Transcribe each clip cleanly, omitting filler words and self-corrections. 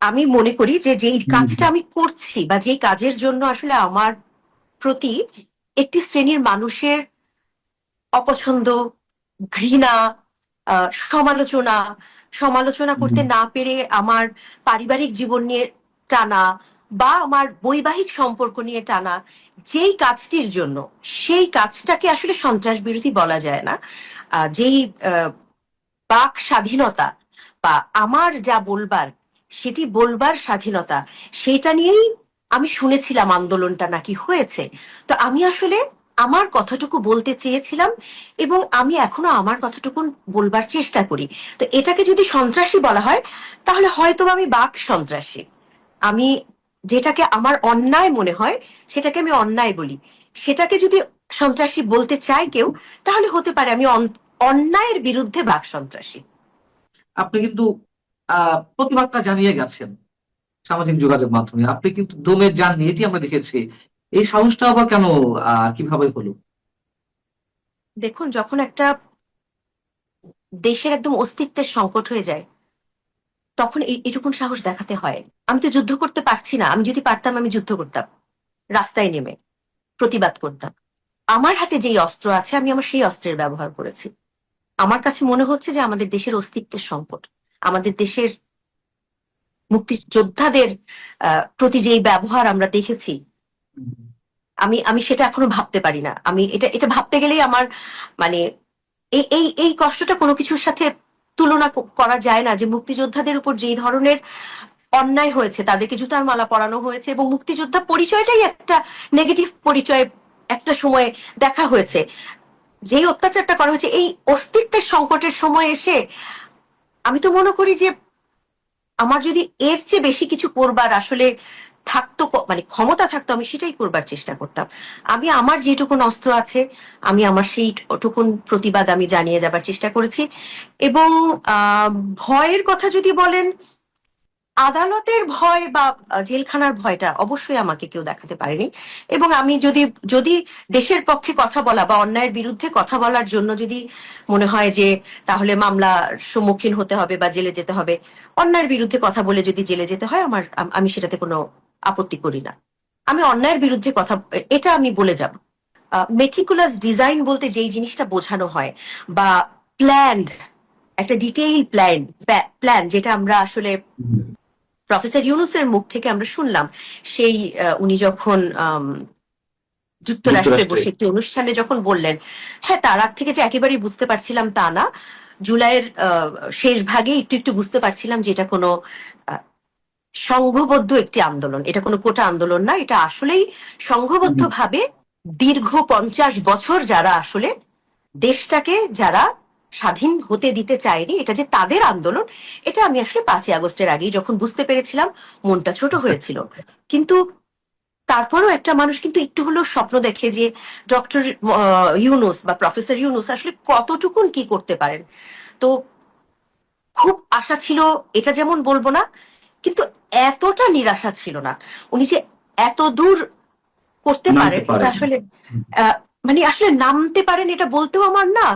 আমি মনে করি যে যেই হুম, কাজটা আমি করছি বা যেই কাজের জন্য আসলে আমার প্রতি একটি শ্রেণীর মানুষের অপছন্দ, ঘৃণা, সমালোচনা, সমালোচনা করতে হুম, না পেরে আমার পারিবারিক জীবন নিয়ে টানা বা আমার বৈবাহিক সম্পর্ক নিয়ে টানা, যেই কাজটির জন্য, সেই কাজটাকে আসলে সন্ত্রাস বিরোধী বলা যায় না। যেই আহ, বাক স্বাধীনতা বা আমার যা বলবার সেটি বলবার স্বাধীনতা, সেটা নিয়েই আমি শুনেছিলাম আন্দোলনটা নাকি হয়েছে। তো আমি আসলে আমার কথাটুকু বলতে চেয়েছিলাম এবং আমি এখনো আমার কথাটুকু বলবার চেষ্টা করি। তো এটাকে যদি সন্ত্রাসী বলা হয় তাহলে হয়তো আমি বাক সন্ত্রাসী। আমি যেটাকে আমার অন্যায় মনে হয় সেটাকে আমি অন্যায় বলি। সেটাকে যদি সন্ত্রাসী বলতে চায় কেউ, তাহলে হতে পারে আমি অন্যায়ের বিরুদ্ধে বাক সন্ত্রাসী। আপনি কিন্তু প্রতিবাদটা জানিয়ে গেছেন সামাজিক যোগাযোগ মাধ্যমে, আপনি কিন্তু দমে যাননি, এটি আমরা দেখেছি। এই সাহসটা আবার কেন, কিভাবে হলো? দেখুন, যখন একটা দেশের একদম অস্তিত্বের সংকট হয়ে যায়, তখন এটুকুন সাহস দেখাতে হয়। আমি তো যুদ্ধ করতে পারছি না, আমি যদি পারতাম আমি যুদ্ধ করতাম, রাস্তায় নেমে প্রতিবাদ করতাম। আমার হাতে যেই অস্ত্র আছে আমি আমার সেই অস্ত্রের ব্যবহার করেছি। আমার কাছে মনে হচ্ছে যে আমাদের দেশের অস্তিত্বের সংকট, আমাদের দেশের মুক্তিযোদ্ধাদের প্রতি যেই ব্যবহার আমরা দেখেছি, আমি আমি সেটা এখনো ভাবতে পারি না। আমি এটা এটা ভাবতে গেলেই আমার মানে এই কষ্টটা কোনো কিছুর সাথে তুলনা করা যায় না। যে মুক্তিযোদ্ধাদের উপর যেই ধরনের অন্যায় হয়েছে, তাদেরকে জুতার মালা পরানো হয়েছে এবং মুক্তিযোদ্ধা পরিচয়টাই একটা নেগেটিভ পরিচয় একটা সময় দেখা হয়েছে, যেই অত্যাচারটা করা হয়েছে এই অস্তিত্বের সংকটের সময় এসে, আমি তো মনে করি যে আমার যদি এর চেয়ে বেশি কিছু করবার আসলে থাকতো, মানে ক্ষমতা থাকতো, আমি সেটাই করবার চেষ্টা করতাম। আমি আমার যেটুকুন অস্ত্র আছে, আমি আমার সেইটুকুন প্রতিবাদ আমি জানিয়ে যাবার চেষ্টা করেছি। এবং আহ ভয়ের কথা যদি বলেন, আদালতের ভয় বা জেলখানার ভয়টা অবশ্যই আমাকে কেউ দেখাতে পারেনি। এবং আমি যদি যদি দেশের পক্ষে কথা বলা বা অন্যায়ের বিরুদ্ধে কথা বলার জন্য যদি মনে হয় যে তাহলে মামলার সম্মুখীন হতে হবে বা জেলে যেতে হবে, অন্যায়ের বিরুদ্ধে কথা বলে যদি জেলে যেতে হয়, আমি সেটাতে কোনো আপত্তি করি না। আমি অন্যায়ের বিরুদ্ধে কথা, এটা আমি বলে যাব। মেটিকুলাস ডিজাইন বলতে যেই জিনিসটা বোঝানো হয়, বা প্ল্যান্ড, একটা ডিটেইল প্ল্যান যেটা আমরা আসলে প্রফেসর ইউনুসের মুখ থেকে আমরা শুনলাম, সেই উনি যখন যুক্তরাষ্ট্রে যুক্তরাষ্ট্রে। বসে একটি অনুষ্ঠানে যখন বললেন, হ্যাঁ, তার আগ থেকে যে একেবারেই বুঝতে পারছিলাম তা না, জুলাইয়ের শেষ ভাগে একটু একটু বুঝতে পারছিলাম যে এটা কোনো আহ, সংঘবদ্ধ একটি আন্দোলন, এটা কোনো কোটা আন্দোলন না, এটা আসলেই সংঘবদ্ধ হুম, ভাবে দীর্ঘ 50 বছর যারা আসলে দেশটাকে যারা স্বাধীন হতে দিতে চায়নি, এটা যে তাদের আন্দোলন, এটা আমি আসলে 5ই আগস্টের আগেই যখন বুঝতে পেরেছিলাম, মনটা ছোট হয়েছিল। কিন্তু তারপরও একটা মানুষ কিন্তু একটু হলেও স্বপ্ন দেখে যে ডক্টর ইউনুস বা প্রফেসর ইউনুস আসলে কতটুকুন কি করতে পারেন। তো খুব আশা ছিল, এটা যেমন বলবো না, কিন্তু এতটা নিরাশা ছিল না। উনি যে এত দূর করতে নামতে পারেন এটা পারেন। আসলে আহ, মানে আসলে নামতে পারেন এটা বলতেও আমার না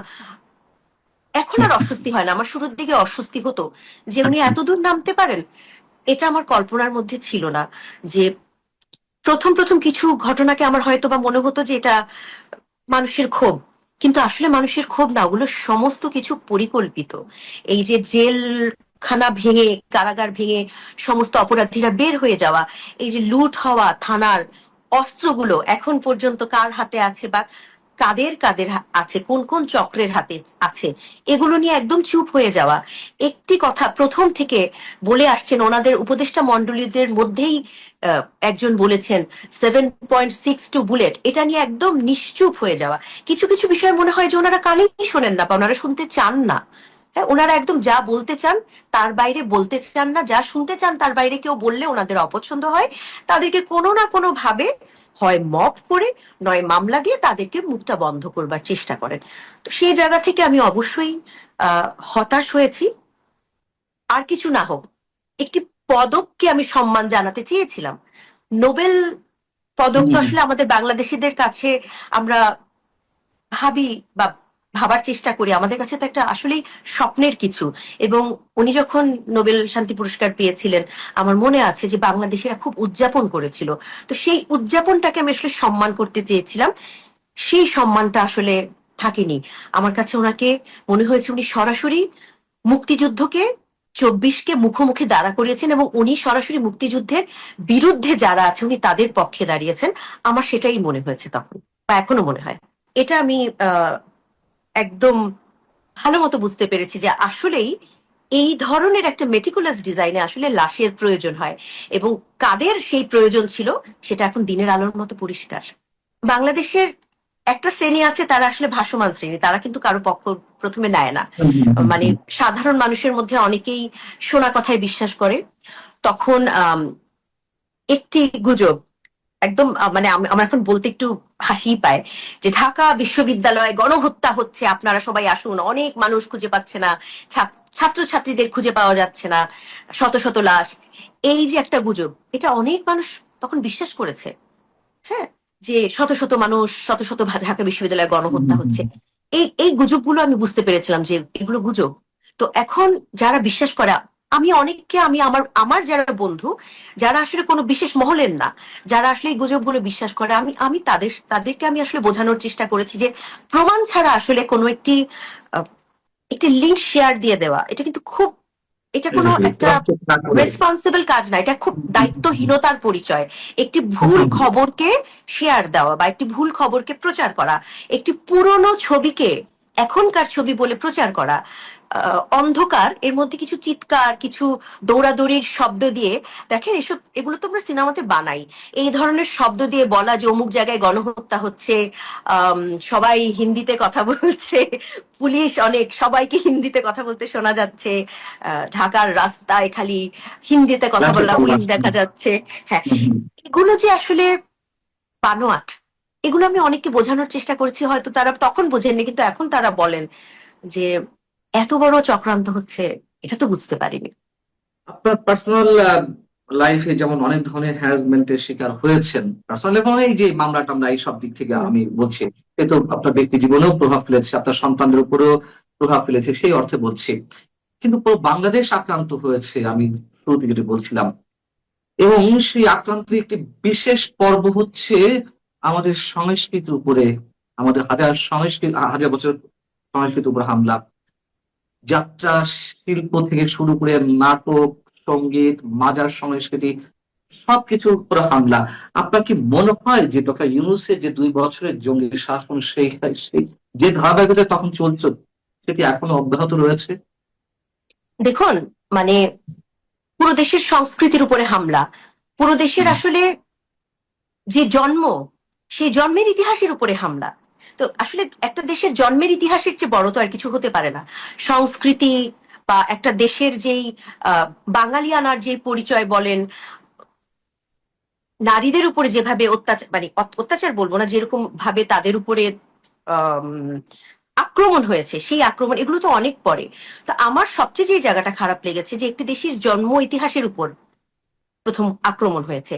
এখন আর অস্বস্তি হয় না। আমার শুরুর দিকে অস্বস্তি হতো যে উনি আচ্ছা। এতদূর নামতে পারেন, এটা আমার কল্পনার মধ্যে ছিল না। যে প্রথম প্রথম কিছু ঘটনাকে আমার হয়তো বা মনে হতো যে এটা মানুষের ক্ষোভ, কিন্তু আসলে মানুষের ক্ষোভ না, ওগুলো সমস্ত কিছু পরিকল্পিত। এই যে জেলখানা ভেঙে, কারাগার ভেঙে সমস্ত অপরাধীরা বের হয়ে যাওয়া, এই যে লুট হওয়া থানার অস্ত্রগুলো এখন পর্যন্ত কার হাতে আছে বা কাদের কাদের আছে, কোন কোন চক্রের হাতে আছে, এগুলো নিয়ে একদম চুপ হয়ে যাওয়া। একটি কথা প্রথম থেকে বলে আসছেন, ওনাদের উপদেষ্টা মন্ডলীদের মধ্যেই একজন বলেছেন 7.62 বুলেট, এটা নিয়ে একদম নিশ্চুপ হয়ে যাওয়া। কিছু কিছু বিষয় মনে হয় যে ওনারা কানেই শোনেন না বা ওনারা শুনতে চান না। হ্যাঁ, ওনারা একদম যা বলতে চান তার বাইরে বলতে চান না, যা শুনতে চান তার বাইরে কেউ বললে ওনাদের অপছন্দ হয়। তাদেরকে কোনো না কোনো ভাবে হয় মব করে, নয় মামলা দিয়ে তাদেরকে মুখটা বন্ধ করবার চেষ্টা করেন। তো সেই জায়গা থেকে আমি অবশ্যই হতাশ হয়েছি। আর কিছু না হোক, একটি পদককে আমি সম্মান জানাতে চেয়েছিলাম। নোবেল পদক তো হুম, আসলে আমাদের বাংলাদেশিদের কাছে আমরা ভাবি বা ভাবার চেষ্টা করি, আমাদের কাছে তো একটা আসলেই স্বপ্নের কিছু। এবং উনি যখন নোবেল শান্তি পুরস্কার পেয়েছিলেন, আমার মনে আছে যে বাংলাদেশিরা খুব উদযাপন করেছিল। তো সেই উদযাপনটাকে আমি আসলে সম্মান করতে চেয়েছিলাম, সেই সম্মানটা আসলে থাকেনি আমার কাছে। ওনাকে মনে হয়েছে উনি সরাসরি মুক্তিযুদ্ধকে 24কে মুখোমুখি দাঁড়া করিয়েছেন, এবং উনি সরাসরি মুক্তিযুদ্ধের বিরুদ্ধে যারা আছে উনি তাদের পক্ষে দাঁড়িয়েছেন। আমার সেটাই মনে হয়েছে তখন, বা এখনো মনে হয়। এটা আমি একদম ভালো মতো বুঝতে পেরেছি যে আসলেই এই ধরনের একটা মেটিকুলাস ডিজাইনে আসলে লাশের প্রয়োজন হয়, এবং কাদের সেই প্রয়োজন ছিল সেটা এখন দিনের আলোর মতো পরিষ্কার। বাংলাদেশের একটা শ্রেণী আছে, তারা আসলে ভাসমান শ্রেণী, তারা কিন্তু কারো পক্ষ প্রথমে নেয় না। হুম, হুম, হুম, মানে হুম। সাধারণ মানুষের মধ্যে অনেকেই শোনা কথায় বিশ্বাস করে। তখন একটি গুজব, একদম মানে আমার এখন বলতে একটু হাসি পায়, যে ঢাকা বিশ্ববিদ্যালয়ে গণহত্যা হচ্ছে, আপনারা সবাই আসুন, অনেক মানুষ খুঁজে পাচ্ছে না, ছাত্রছাত্রীদের খুঁজে পাওয়া যাচ্ছে না, শত শত লাশ। এই যে একটা গুজব, এটা অনেক মানুষ তখন বিশ্বাস করেছে। হ্যাঁ, যে শত শত মানুষ, শত শত ঢাকা বিশ্ববিদ্যালয়ে হুম, গণহত্যা হুম, হচ্ছে। এই এই গুজবগুলো আমি বুঝতে পেরেছিলাম যে এগুলো গুজব। তো এখন যারা বিশ্বাস করে, আমি অনেককে, আমি আমার আমার যারা বন্ধু, যারা আসলে কোনো বিশেষ মহলের না, যারা আসলে এই গুজবগুলো বিশ্বাস করে, আমি আমি তাদেরকে আমি আসলে বোঝানোর চেষ্টা করেছি যে প্রমাণ ছাড়া আসলে কোনো আহ, একটি লিঙ্ক শেয়ার দিয়ে দেওয়া, এটা কিন্তু খুব, এটা কোনো exactly, একটা cross check না করে। রেসপন্সিবল কাজ না, এটা খুব হুম, হুম, হুম, দায়িত্বহীনতার পরিচয়। একটি হুম, ভুল হুম, হুম। খবরকে শেয়ার দেওয়া বা একটি ভুল খবরকে প্রচার করা, একটি পুরনো ছবিকে এখনকার ছবি বলে প্রচার করা, অন্ধকার এর মধ্যে কিছু চিৎকার, কিছু দৌড়াদৌড়ির শব্দ দিয়ে, দেখেন এসব, এগুলো তো আমরা সিনেমাতে বানাই, এই ধরনের শব্দ দিয়ে বলা যে অমুক জায়গায় গণহত্যা হচ্ছে, আম, সবাই হিন্দিতে কথা বলছে, পুলিশ অনেক, সবাইকে হিন্দিতে কথা বলতে শোনা যাচ্ছে, ঢাকার রাস্তায় খালি হিন্দিতে কথা লাঠি বলা হরিণ চার্জ। দেখা যাচ্ছে। হ্যাঁ, হুম, হুম। এগুলো যে আসলে বানোয়াট, এগুলো আমি অনেককে বোঝানোর চেষ্টা করেছি, হয়তো তারা তখন বোঝেননি, কিন্তু এখন তারা বলেন যে এত বড় চক্রান্ত হচ্ছে, এটা তো বুঝতে পারিনি। আপনার পার্সোনাল লাইফে যেমন অনেক ধরনের হ্যারাসমেন্টের শিকার হয়েছেন, পার্সোনাল এবং এই যে মামলা টামলা এই সব দিক থেকে হুম। আমি বলছি, এ তো আপনার ব্যক্তি জীবনেও প্রভাব ফেলেছে, আপনার সন্তানদের উপরেও প্রভাব ফেলেছে, সেই অর্থে বলছি। কিন্তু পুরো বাংলাদেশ আক্রান্ত হয়েছে, আমি শুরুতে যেটা বলছিলাম। এবং সেই আক্রান্তের একটি বিশেষ পর্ব হচ্ছে আমাদের সংস্কৃতির উপরে, আমাদের হাজার বছর সংস্কৃতির উপর হামলা। যাত্রা শিল্প থেকে শুরু করে নাটক, সঙ্গীত, মাজার সংস্কৃতি, সবকিছুর উপর হামলা। আপনার কি মনে হয় যে ডক্টর ইউনূসের যে 2 বছরের জঙ্গি শাসন, সেই যে ধারাবাহিকতা তখন চলছে, সেটি এখনো অব্যাহত রয়েছে? দেখুন, মানে পুরো দেশের সংস্কৃতির উপরে হামলা, পুরো দেশের আসলে যে জন্ম, সেই জন্মের ইতিহাসের উপরে হামলা। তো আসলে একটা দেশের জন্মের ইতিহাসের চেয়ে বড় তো আর কিছু হতে পারে না। সংস্কৃতি বা একটা দেশের যেই আহ বাঙালিয়ানার যে পরিচয় বলেন, নারীদের উপরে যেভাবে অত্যাচার, মানে অত্যাচার বলবো না, যেরকম ভাবে তাদের উপরে আম, আক্রমণ হয়েছে, সেই আক্রমণ, এগুলো তো অনেক পরে। তো আমার সবচেয়ে যে জায়গাটা খারাপ লেগেছে যে একটি দেশের জন্ম ইতিহাসের উপর প্রথম আক্রমণ হয়েছে।